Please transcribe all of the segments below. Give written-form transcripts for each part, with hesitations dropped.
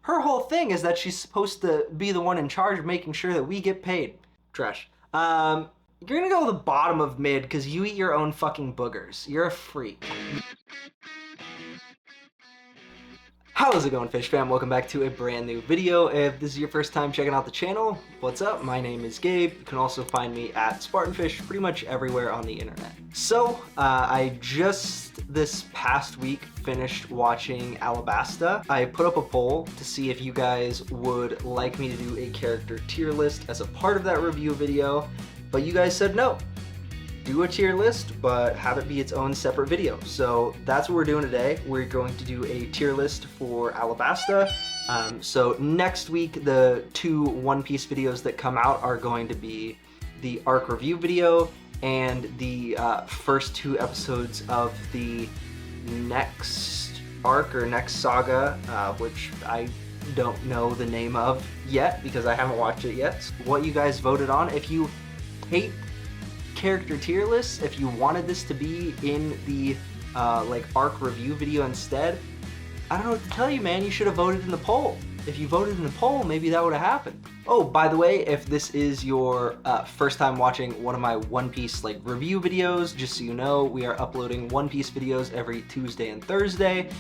Her whole thing is that she's supposed to be the one in charge of making sure that we get paid. Trash. You're gonna go to the bottom of mid because you eat your own fucking boogers. You're a freak. How's it going, Fish fam? Welcome back to a brand new video. If this is your first time checking out the channel, what's up? My name is Gabe. You can also find me at SpartnFish pretty much everywhere on the internet. So, I just this past week finished watching Alabasta. I put up a poll to see if you guys would like me to do a character tier list as a part of that review video, but you guys said no. Do a tier list, but have it be its own separate video. So that's what we're doing today. We're going to do a tier list for Alabasta. So next week, the two One Piece videos that come out are going to be the arc review video and the first two episodes of the next arc or next saga, which I don't know the name of yet because I haven't watched it yet. What you guys voted on, if you hate character tier lists, if you wanted this to be in the like arc review video instead, I don't know what to tell you, man. You should have voted in the poll. If you voted in the poll, maybe that would have happened. Oh, by the way, if this is your first time watching one of my One Piece like review videos, just so you know, we are uploading One Piece videos every Tuesday and Thursday.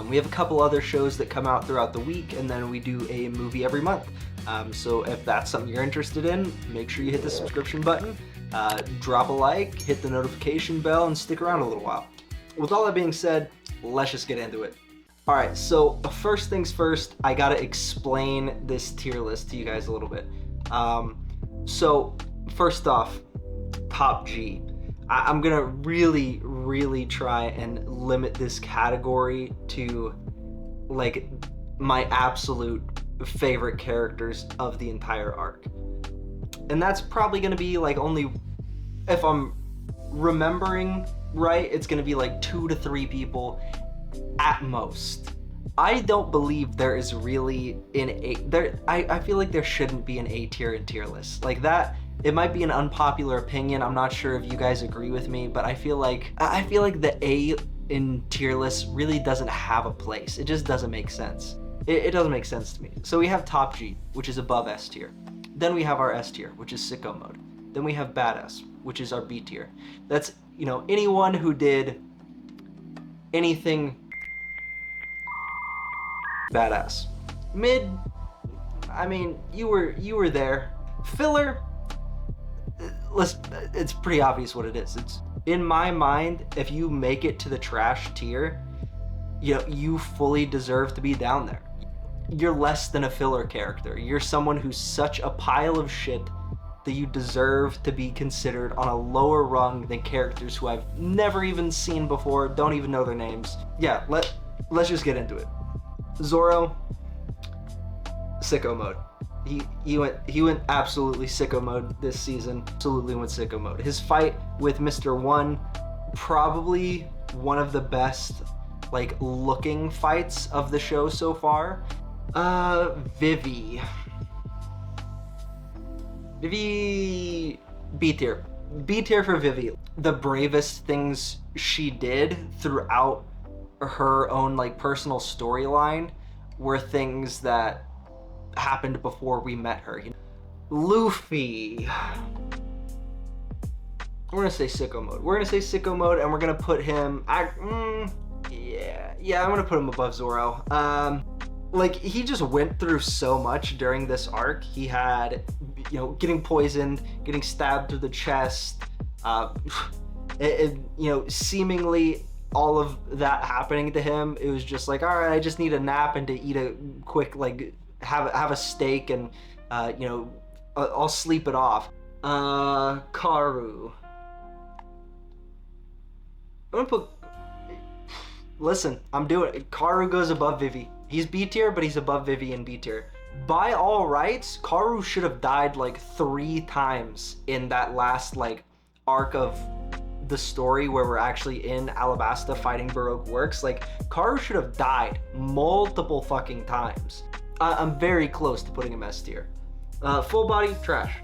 We have a couple other shows that come out throughout the week, and then we do a movie every month. So if that's something you're interested in, make sure you hit the subscription button. Drop a like, hit the notification bell, and stick around a little while. With all that being said, let's just get into it. Alright, so first things first, I gotta explain this tier list to you guys a little bit. So first off, top G. I'm gonna really try and limit this category to like my absolute favorite characters of the entire arc. And that's probably gonna be like only, if I'm remembering right, it's gonna be like 2 to 3 people at most. I don't believe there is really I feel like there shouldn't be an A tier and tier list. Like that, it might be an unpopular opinion. I'm not sure if you guys agree with me, but I feel like the A in tier list really doesn't have a place. It just doesn't make sense. It doesn't make sense to me. So we have top G, which is above S tier. Then we have our S tier, which is sicko mode. Then we have badass, which is our B tier. That's, you know, anyone who did anything badass. Mid, I mean, you were there. Filler, it's pretty obvious what it is. It's, in my mind, if you make it to the trash tier, you know, you fully deserve to be down there. You're less than a filler character. You're someone who's such a pile of shit that you deserve to be considered on a lower rung than characters who I've never even seen before, don't even know their names. Yeah, let's just get into it. Zoro, sicko mode. He went absolutely sicko mode this season. Absolutely went sicko mode. His fight with Mr. One, probably one of the best like looking fights of the show so far. Vivi, B tier. B tier for Vivi. The bravest things she did throughout her own like personal storyline were things that happened before we met her. Luffy. We're gonna say sicko mode. We're gonna say sicko mode, and we're gonna put him. Yeah, I'm gonna put him above Zoro. Like, he just went through so much during this arc. He had, you know, getting poisoned, getting stabbed through the chest, you know, seemingly all of that happening to him. It was just like, all right, I just need a nap and to eat a quick, like, have a steak and, you know, I'll sleep it off. Karu. I'm gonna put, listen, I'm doing it. Karu goes above Vivi. He's B tier, but he's above Vivi in B tier. By all rights, Karu should have died like 3 times in that last like arc of the story where we're actually in Alabasta fighting Baroque Works. Like, Karu should have died multiple fucking times. I'm very close to putting him S tier. Full body, trash.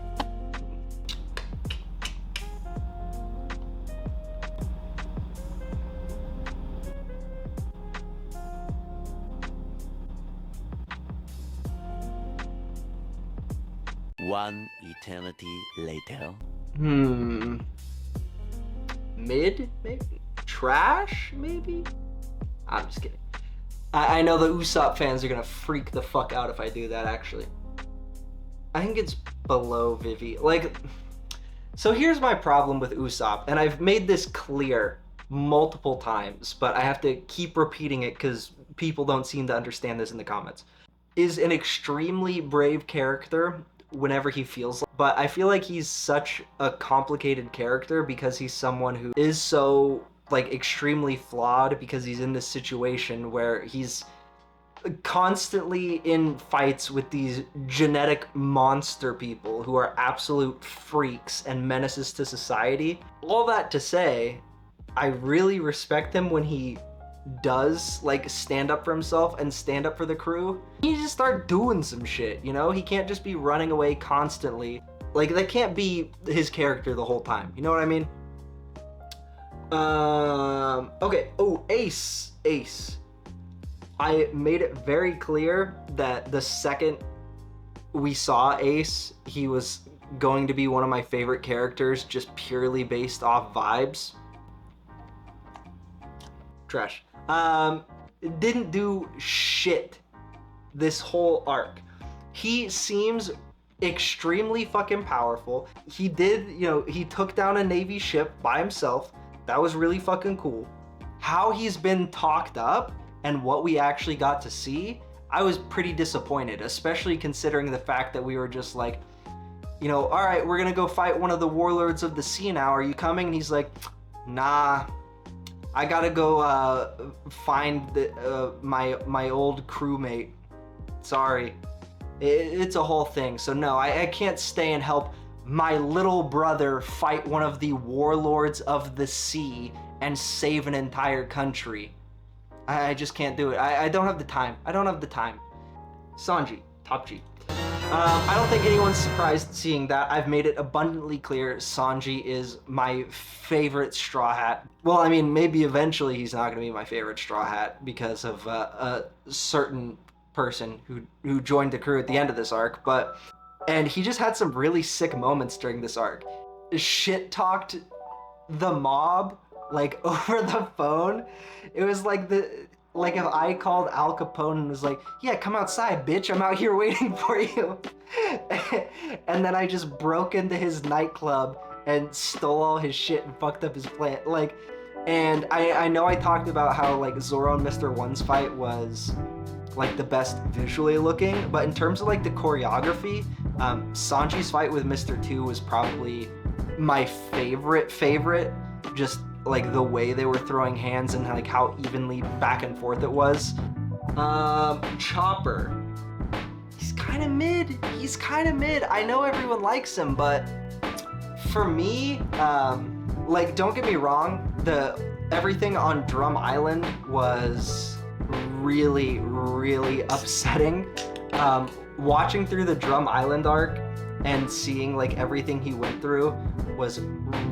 One eternity later. Mid, maybe? Trash, maybe? I'm just kidding. I know the Usopp fans are gonna freak the fuck out if I do that, actually. I think it's below Vivi. Like, so here's my problem with Usopp, and I've made this clear multiple times, but I have to keep repeating it because people don't seem to understand this in the comments. Is an extremely brave character whenever he feels like, but I feel like he's such a complicated character because he's someone who is so like extremely flawed because he's in this situation where he's constantly in fights with these genetic monster people who are absolute freaks and menaces to society. All that to say, I really respect him when he does like stand up for himself and stand up for the crew. He just start doing some shit, you know? He can't just be running away constantly. Like, that can't be his character the whole time, you know what I mean? Okay, oh, Ace. I made it very clear that the second we saw Ace, he was going to be one of my favorite characters just purely based off vibes. Trash. Didn't do shit this whole arc. He seems extremely fucking powerful. He did, you know, he took down a Navy ship by himself. That was really fucking cool. How he's been talked up and what we actually got to see, I was pretty disappointed, especially considering the fact that we were just like, you know, all right, we're gonna go fight one of the warlords of the sea now. Are you coming? And he's like, nah, I gotta go find my old crewmate. Sorry, it's a whole thing. So no, I can't stay and help my little brother fight one of the warlords of the sea and save an entire country. I just can't do it. I don't have the time. I don't have the time. Sanji, top G. I don't think anyone's surprised seeing that. I've made it abundantly clear Sanji is my favorite Straw Hat. Well, I mean, maybe eventually he's not going to be my favorite Straw Hat because of a certain person who joined the crew at the end of this arc, and he just had some really sick moments during this arc. Shit talked the mob like over the phone. It was like if I called Al Capone and was like, yeah, come outside, bitch, I'm out here waiting for you. And then I just broke into his nightclub and stole all his shit and fucked up his plan. Like, and I know I talked about how like Zoro and Mr. One's fight was like the best visually looking, but in terms of like the choreography, Sanji's fight with Mr. Two was probably my favorite, just like the way they were throwing hands and like how evenly back and forth it was. Chopper, he's kind of mid. I know everyone likes him, but for me, like, don't get me wrong, everything on Drum Island was really upsetting. Watching through the Drum Island arc and seeing like everything he went through was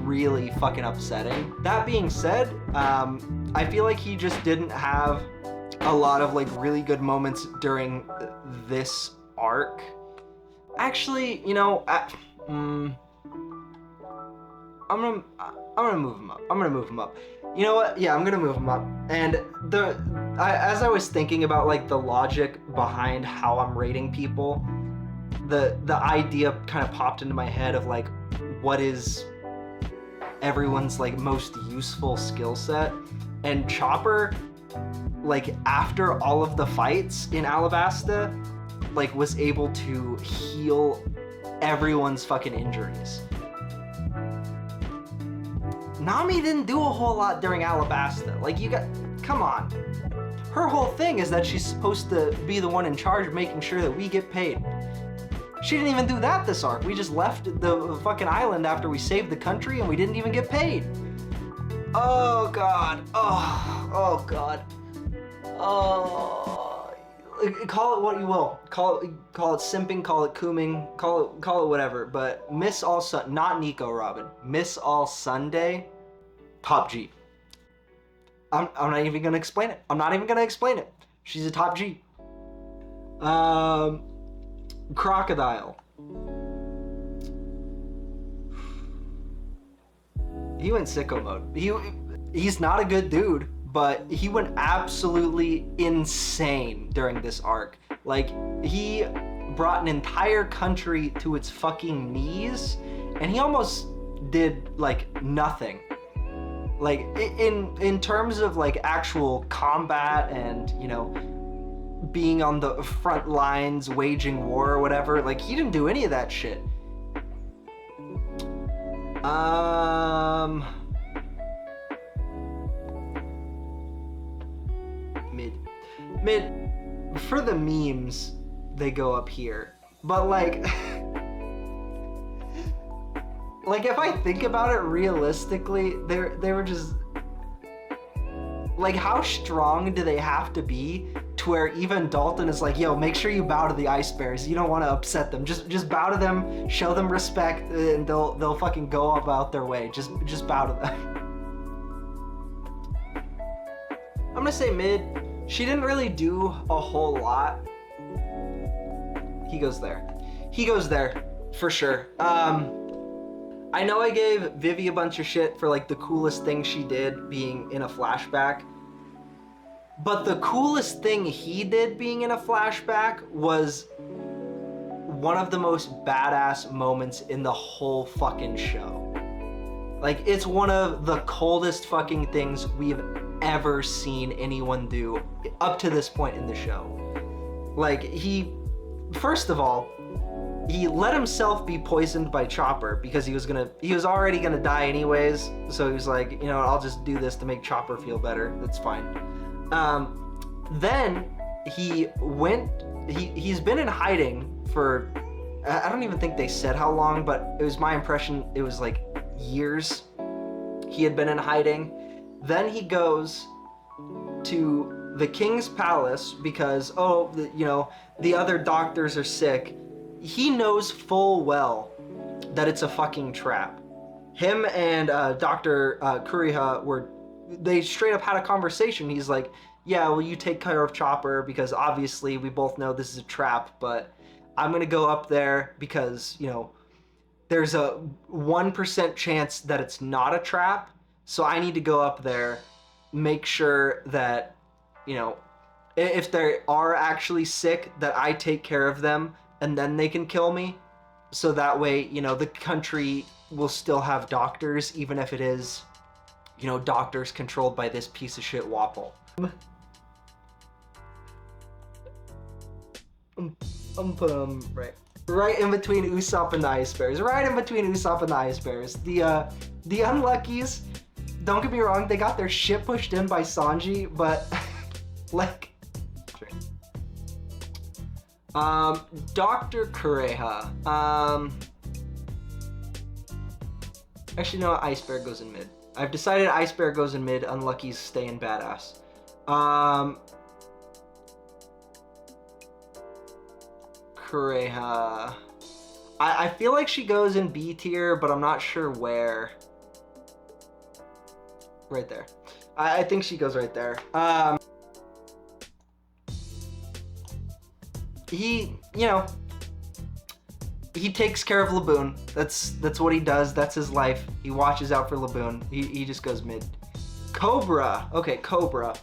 really fucking upsetting. That being said, I feel like he just didn't have a lot of like really good moments during this arc. Actually, you know, I'm gonna move him up. You know what? Yeah, I'm gonna move him up. And as I was thinking about like the logic behind how I'm rating people, the idea kind of popped into my head of like, what is everyone's like most useful skill set? And Chopper, like after all of the fights in Alabasta, like was able to heal everyone's fucking injuries. Nami didn't do a whole lot during Alabasta. Like, come on. Her whole thing is that she's supposed to be the one in charge of making sure that we get paid. She didn't even do that this arc. We just left the fucking island after we saved the country and we didn't even get paid. Oh God, oh God. Oh, call it what you will. Call it simping, call it cooming, call it whatever. But Miss All Sun, not Nico Robin. Miss All Sunday, top G. I'm not even gonna explain it. She's a top G. Crocodile. He went sicko mode. He's not a good dude, but he went absolutely insane during this arc. Like, he brought an entire country to its fucking knees, and he almost did like nothing. Like, in terms of like actual combat and, you know, being on the front lines waging war or whatever, like, he didn't do any of that shit. Mid for the memes, they go up here, but like like, if I think about it realistically, they were just like, how strong do they have to be to where even Dalton is like, yo, make sure you bow to the Ice Bears. You don't want to upset them. Just bow to them, show them respect, and they'll fucking go about their way. Just bow to them. I'm gonna say mid. She didn't really do a whole lot. He goes there. He goes there for sure. I know I gave Vivi a bunch of shit for like the coolest thing she did being in a flashback, but the coolest thing he did being in a flashback was one of the most badass moments in the whole fucking show. Like, it's one of the coldest fucking things we've ever seen anyone do up to this point in the show. Like, first of all, he let himself be poisoned by Chopper because he was already gonna die anyways. So he was like, you know, I'll just do this to make Chopper feel better. That's fine. Then he's been in hiding for, I don't even think they said how long, but it was my impression it was like years he had been in hiding. Then he goes to the king's palace because, you know, the other doctors are sick. He knows full well that it's a fucking trap. Him and Dr. Kuriha they straight up had a conversation. He's like, yeah, well, you take care of Chopper because obviously we both know this is a trap, but I'm gonna go up there because, you know, there's a 1% chance that it's not a trap. So I need to go up there, make sure that, you know, if they are actually sick, that I take care of them and then they can kill me. So that way, you know, the country will still have doctors, even if it is, you know, doctors controlled by this piece of shit Wapple. I'm putting them right in between Usopp and the Ice Bears. Right in between Usopp and the Ice Bears. The Unluckies, don't get me wrong, they got their shit pushed in by Sanji, but like, Dr. Kureha. Actually, no, Ice Bear goes in mid. I've decided Ice Bear goes in mid, Unluckies stay in badass. Kureha. I feel like she goes in B tier, but I'm not sure where. Right there. I think she goes right there. He, you know, he takes care of Laboon. That's what he does. That's his life. He watches out for Laboon. He just goes mid. Cobra. Okay, Cobra.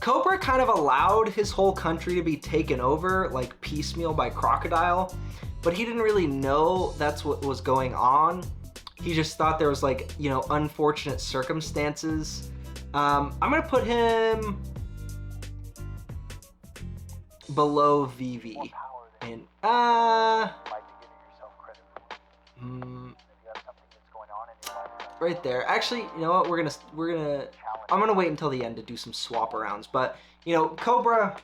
Cobra kind of allowed his whole country to be taken over, like piecemeal by Crocodile, but he didn't really know that's what was going on. He just thought there was, like, you know, unfortunate circumstances. I'm gonna put him below Vivi. And right there. Actually, you know what? I'm gonna wait until the end to do some swap arounds. But, you know, Cobra,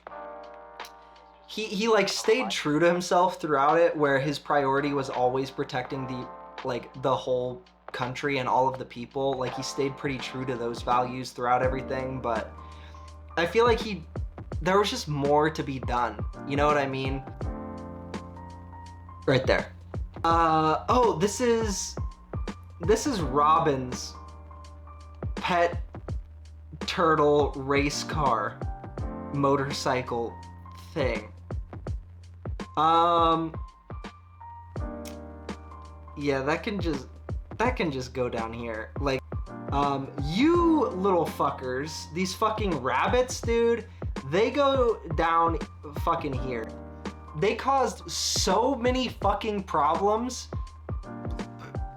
he like stayed true to himself throughout it, where his priority was always protecting the whole country and all of the people. Like, he stayed pretty true to those values throughout everything, but I feel like there was just more to be done. You know what I mean? Right there. Oh, this is Robin's pet turtle race car motorcycle thing. Yeah, that can just go down here. Like, you little fuckers, these fucking rabbits, dude, they go down fucking here. They caused so many fucking problems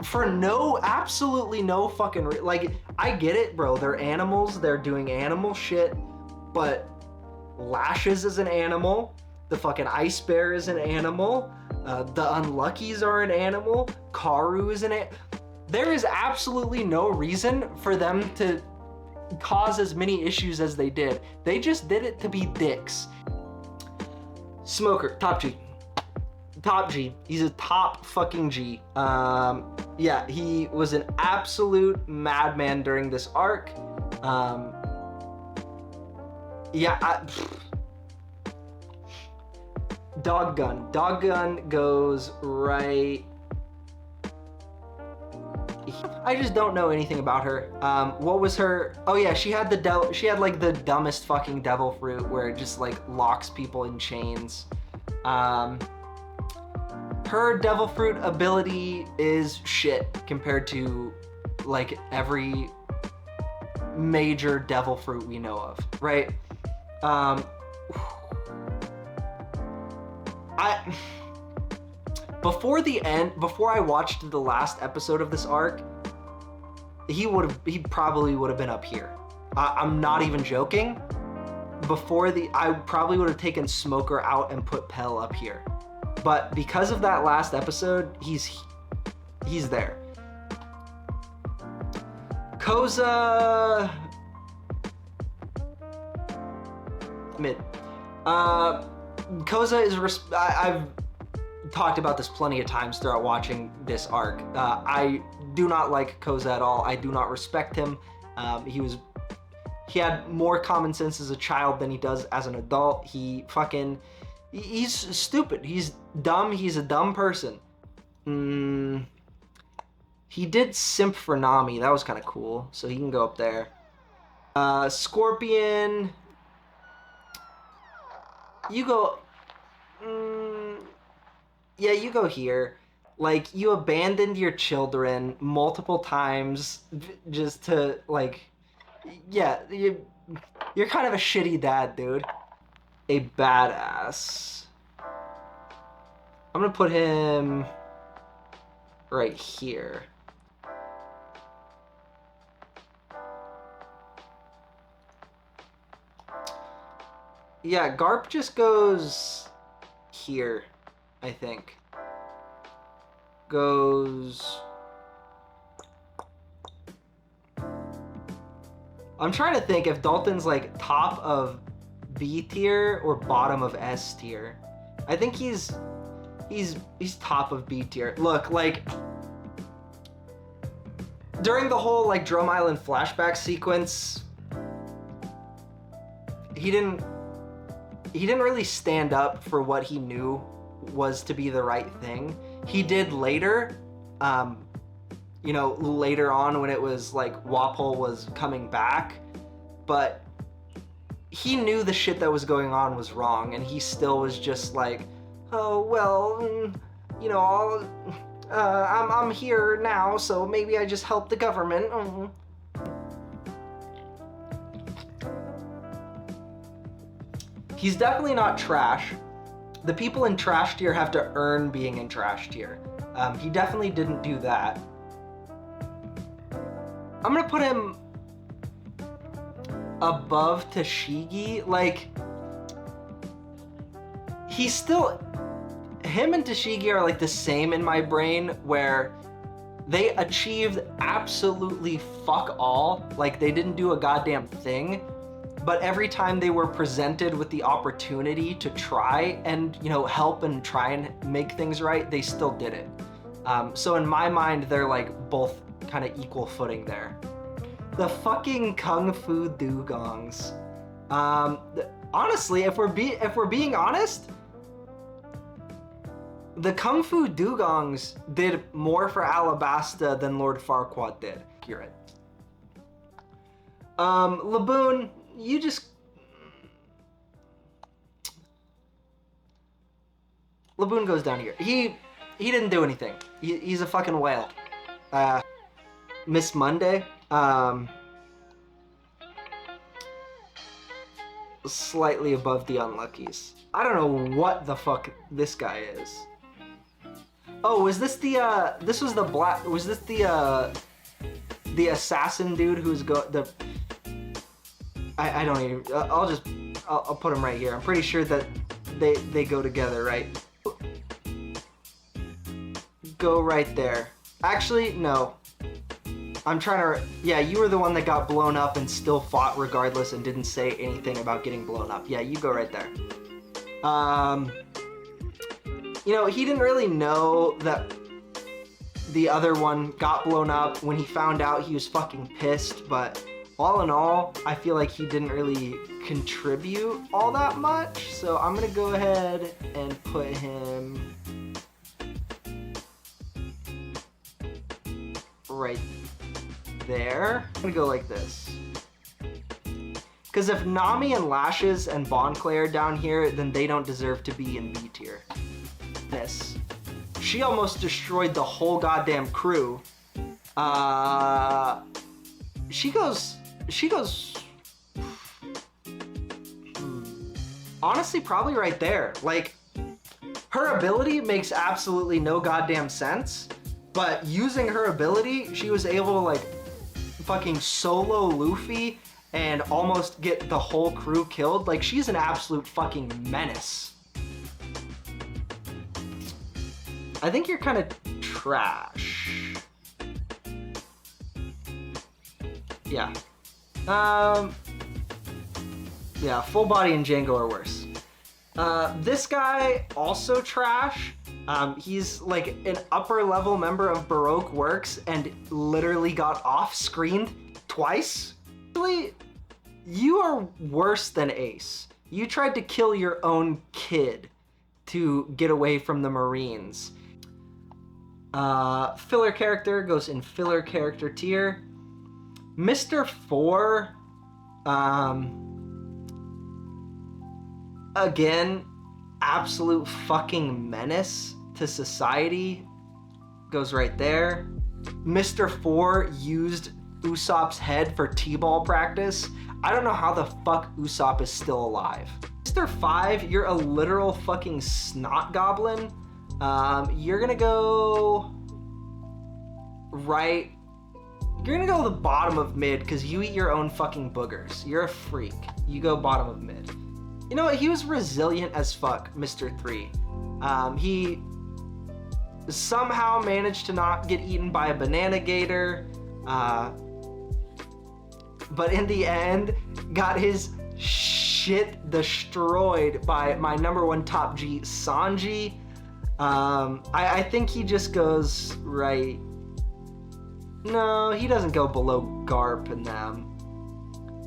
for absolutely no fucking like, I get it, bro. They're animals. They're doing animal shit, but Lashes is an animal. The fucking Ice Bear is an animal. The Unluckies are an animal. Karu is an animal. There is absolutely no reason for them to cause as many issues as they did. They just did it to be dicks. Smoker, top G. Top G. He's a top fucking G. Yeah, he was an absolute madman during this arc. Yeah, Doggun. Doggun goes right. I just don't know anything about her. What was her? Oh yeah, she had like the dumbest fucking devil fruit where it just like locks people in chains. Her devil fruit ability is shit compared to like every major devil fruit we know of, right? Before I watched the last episode of this arc, he probably would have been up here. I'm not even joking. I probably would have taken Smoker out and put Pell up here. But because of that last episode, he's there. Koza, mid. Koza is, I've talked about this plenty of times throughout watching this arc. I do not like Koza at all. I do not respect him. He had more common sense as a child than he does as an adult. He's stupid. He's dumb. He's a dumb person. He did simp for Nami. That was kind of cool. So he can go up there. Scorpion. You go. Yeah, you go here. Like, you abandoned your children multiple times just to, like, yeah, you're kind of a shitty dad, dude. A badass. I'm gonna put him right here. Yeah, Garp just goes here, I think. Goes... I'm trying to think if Dalton's like top of B tier or bottom of S tier. I think he's top of B tier. Look, like during the whole like Drum Island flashback sequence, he didn't really stand up for what he knew was to be the right thing. He did later, you know, later on when it was like Wapol was coming back, but he knew the shit that was going on was wrong, and he still was just like, oh well, you know, I'm here now, so maybe I just help the government. He's definitely not trash. The people in trash tier have to earn being in trash tier. He definitely didn't do that. I'm gonna put him above Tashigi. Like, he's still... Him and Tashigi are like the same in my brain, where they achieved absolutely fuck all. Like, they didn't do a goddamn thing. But every time they were presented with the opportunity to try and, you know, help and try and make things right, they still did it. So in my mind, they're like both kind of equal footing there. The fucking Kung Fu Dugongs. Honestly, if we're being honest, the Kung Fu Dugongs did more for Alabasta than Lord Farquaad did. Accurate. Laboon, you just... Laboon goes down here. He didn't do anything. He's a fucking whale. Miss Monday, slightly above the unluckies. I don't know what the fuck this guy is. Oh, was this the, this was the black, was this the assassin dude who's I don't even, I'll put him right here. I'm pretty sure that they go together, right? Go right there. Actually, no. I'm trying to, yeah, you were the one that got blown up and still fought regardless and didn't say anything about getting blown up. Yeah, you go right there. You know, he didn't really know that the other one got blown up. When he found out, he was fucking pissed, but all in all, I feel like he didn't really contribute all that much. So I'm gonna go ahead and put him right there. I'm gonna go like this. Because if Nami and Lashes and Bonclair are down here, then they don't deserve to be in B tier. She almost destroyed the whole goddamn crew. She goes, honestly, probably right there. Like, her ability makes absolutely no goddamn sense, but using her ability, she was able to like fucking solo Luffy and almost get the whole crew killed. Like, she's an absolute fucking menace. I think you're kind of trash. Yeah. Yeah, Full Body and Django are worse. This guy, also trash. He's like an upper level member of Baroque Works and literally got off-screened twice. Actually, you are worse than Ace. You tried to kill your own kid to get away from the Marines. Filler character goes in filler character tier. Mr. 4, again, absolute fucking menace to society, goes right there. Mr. 4 used Usopp's head for T-ball practice. I don't know how the fuck Usopp is still alive. Mr. 5, you're a literal fucking snot goblin. You're gonna go right, you're gonna go the bottom of mid because you eat your own fucking boogers. You're a freak. You go bottom of mid. You know what? He was resilient as fuck, Mr. 3. He somehow managed to not get eaten by a banana gator, but in the end, got his shit destroyed by my #1 top G, Sanji. I think he just goes right. No, he doesn't go below Garp and them.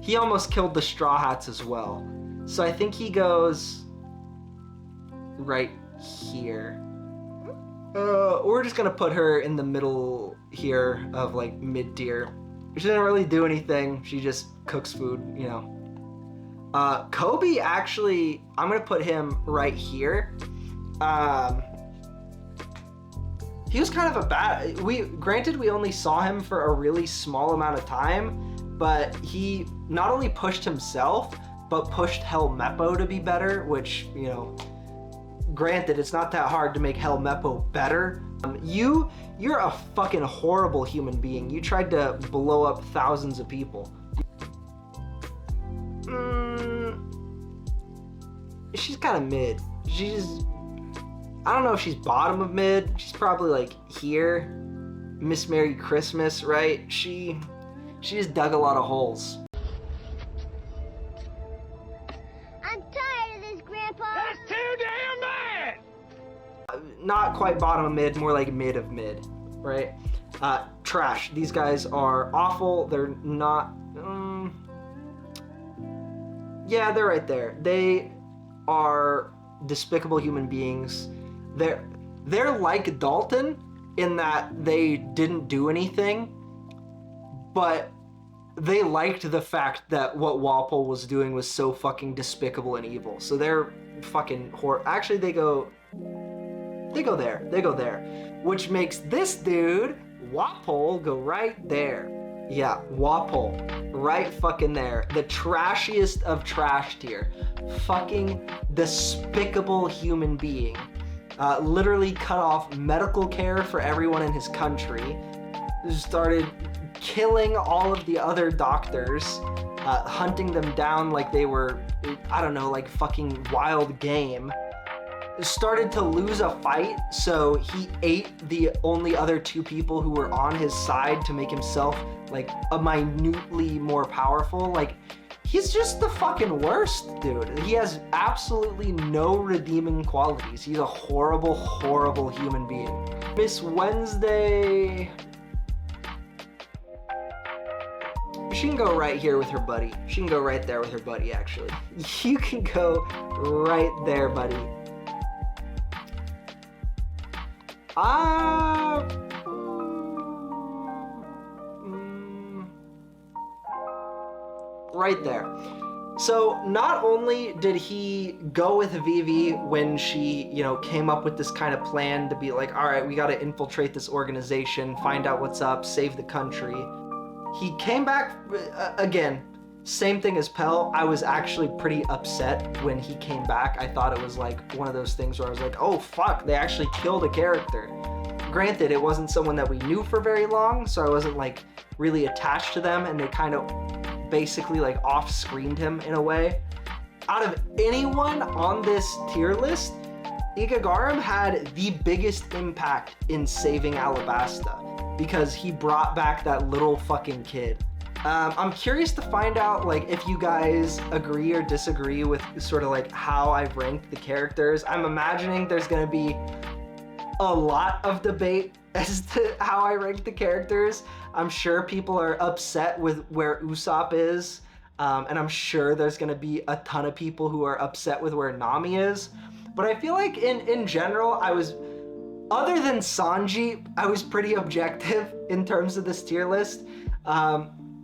He almost killed the Straw Hats as well. So I think he goes right here. We're just gonna put her in the middle here of like mid tier. She didn't really do anything. She just cooks food, you know. Kobe, actually, I'm gonna put him right here. He was kind of a bad, granted we only saw him for a really small amount of time, but he not only pushed himself, but pushed Helmeppo to be better, which, you know, granted, it's not that hard to make Helmeppo better. You're a fucking horrible human being. You tried to blow up thousands of people. She's kind of mid. I don't know if she's bottom of mid. She's probably like here. Miss Merry Christmas, right? She just dug a lot of holes. I'm tired of this, Grandpa. That's too damn bad! Not quite bottom of mid, more like mid of mid, right? Trash. These guys are awful. They're not... yeah, they're right there. They are despicable human beings. They're like Dalton in that they didn't do anything, but they liked the fact that what Walpole was doing was so fucking despicable and evil. So they're fucking actually they go there, which makes this dude Walpole go right there. Yeah, Walpole, right fucking there. The trashiest of trash tier. Fucking despicable human being. Literally cut off medical care for everyone in his country. Started killing all of the other doctors, hunting them down like they were, I don't know, like fucking wild game. Started to lose a fight, so he ate the only other 2 people who were on his side to make himself like a minutely more powerful. Like, he's just the fucking worst, dude. He has absolutely no redeeming qualities. He's a horrible, horrible human being. Miss Wednesday, she can go right here with her buddy. She can go right there with her buddy, actually. You can go right there, buddy. Right there. So not only did he go with Vivi when she, you know, came up with this kind of plan to be like, all right, we got to infiltrate this organization, find out what's up, save the country. He came back, again, same thing as Pell. I was actually pretty upset when he came back. I thought it was like one of those things where I was like, oh fuck, they actually killed a character. Granted, it wasn't someone that we knew for very long, so I wasn't like really attached to them, and they kind of basically like off-screened him in a way. Out of anyone on this tier list, Igagarum had the biggest impact in saving Alabasta because he brought back that little fucking kid. I'm curious to find out like if you guys agree or disagree with sort of like how I've ranked the characters. I'm imagining there's gonna be a lot of debate as to how I rank the characters. I'm sure people are upset with where Usopp is, and I'm sure there's gonna be a ton of people who are upset with where Nami is. But I feel like in general, I was, other than Sanji, I was pretty objective in terms of this tier list.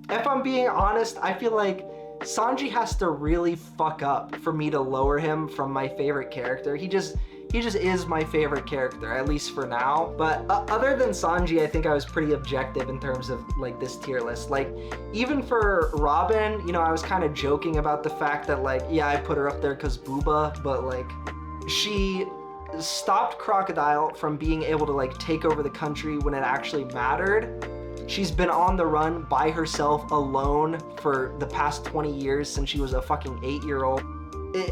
If I'm being honest, I feel like Sanji has to really fuck up for me to lower him from my favorite character. He just is my favorite character, at least for now. But other than Sanji, I think I was pretty objective in terms of like this tier list. Like even for Robin, you know, I was kind of joking about the fact that like, yeah, I put her up there because Booba, but like she stopped Crocodile from being able to like take over the country when it actually mattered. She's been on the run by herself alone for the past 20 years since she was a fucking 8-year-old.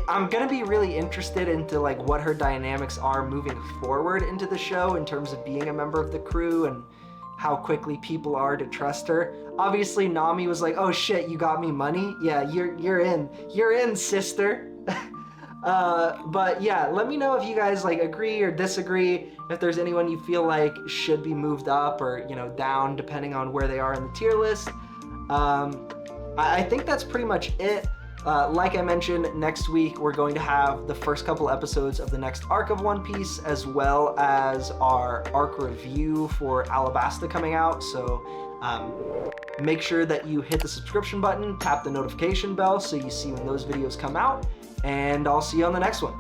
I'm gonna be really interested into like what her dynamics are moving forward into the show in terms of being a member of the crew and how quickly people are to trust her. Obviously Nami was like, oh shit, you got me money? Yeah, you're in, sister. But yeah, let me know if you guys like agree or disagree, if there's anyone you feel like should be moved up or, you know, down depending on where they are in the tier list. I think that's pretty much it. Like I mentioned, next week we're going to have the first couple episodes of the next arc of One Piece, as well as our arc review for Alabasta coming out. So make sure that you hit the subscription button, tap the notification bell so you see when those videos come out, and I'll see you on the next one.